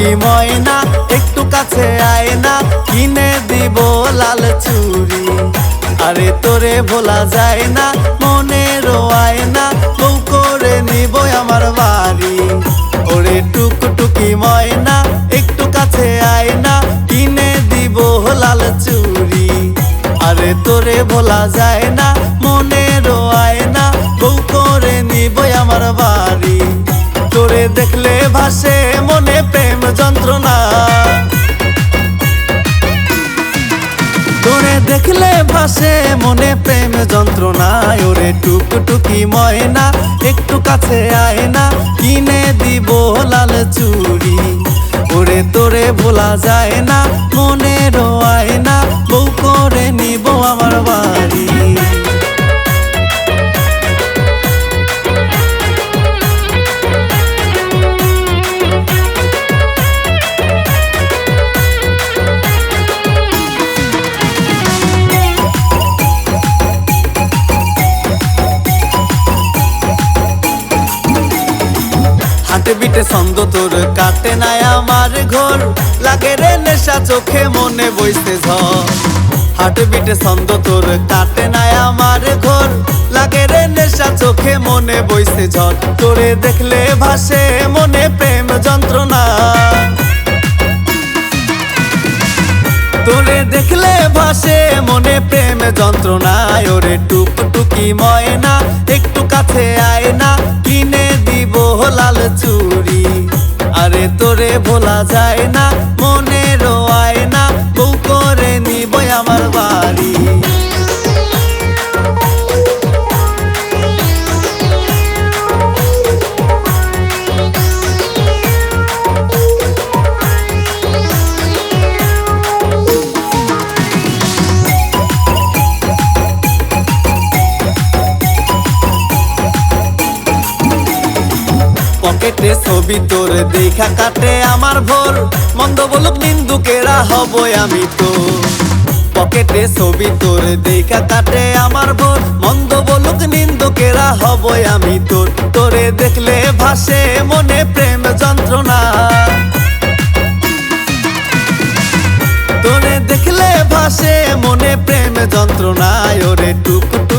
টুকটুকি ময়না একটু কাছে আয় না, কিনে দিব লাল চুড়ি। আরে তোরে ভোলা যায় না, মনেরও আয়না, বউ করে নিব আমার বাড়ি। ওরে টুকটুকি ময়না একটু কাছে আয় না, কিনে দিব লাল চুড়ি। আরে তোরে ভোলা যায় না, মনেরও আয়না, বউ করে নিব আমার বাড়ি। তোরে দেখলে ভাসে মনে প্রেম যন্ত্রণা, তোরে দেখলে ভাসে মনে প্রেম যন্ত্রণা। ওরে টুকটুকি ময়না একটু কাছে আয় না, কিনে দিব লাল চুড়ি। ওরে তোরে ভোলা যায় না, মনেরও আয়না, বউ করে নিব আমার বাড়ি। হাটে বিটে ছন্দ তোর কাটে নাই আমার ঘর, লাগে রে নেশা চোখে মনে বইতে ঝড়। হাটে বিটে ছন্দ তোর কাটে নাই আমার ঘর, লাগে রে নেশা চোখে মনে বইতে ঝড়। তোরে দেখলে ভাসে মনে প্রেম যন্ত্রণা, তোরে দেখলে ভাসে মনে প্রেম যন্ত্রণা। ওরে টুকটুকি ময়না একটু কাছে আয় না, কিনে দিব লাল চুড়ি। আরে তোরে ভোলা যায় না, মনেরও আয়না, বউ করে নিব আমার বাড়ি। পকেটে ছবি তোর দেখা কাটে আমার ভোর, মন্দ বলুক নিন্দুকেরা হব আমি তো। পকেটে ছবি তোর দেখা কাটে আমার ভোর, মন্দ বলুক নিন্দুকেরা হব আমি তোর। তোরে দেখলে ভাসে মনে প্রেম যন্ত্রণা, তোরে দেখলে ভাসে মনে প্রেম যন্ত্রণা। ওরে টুকটুকি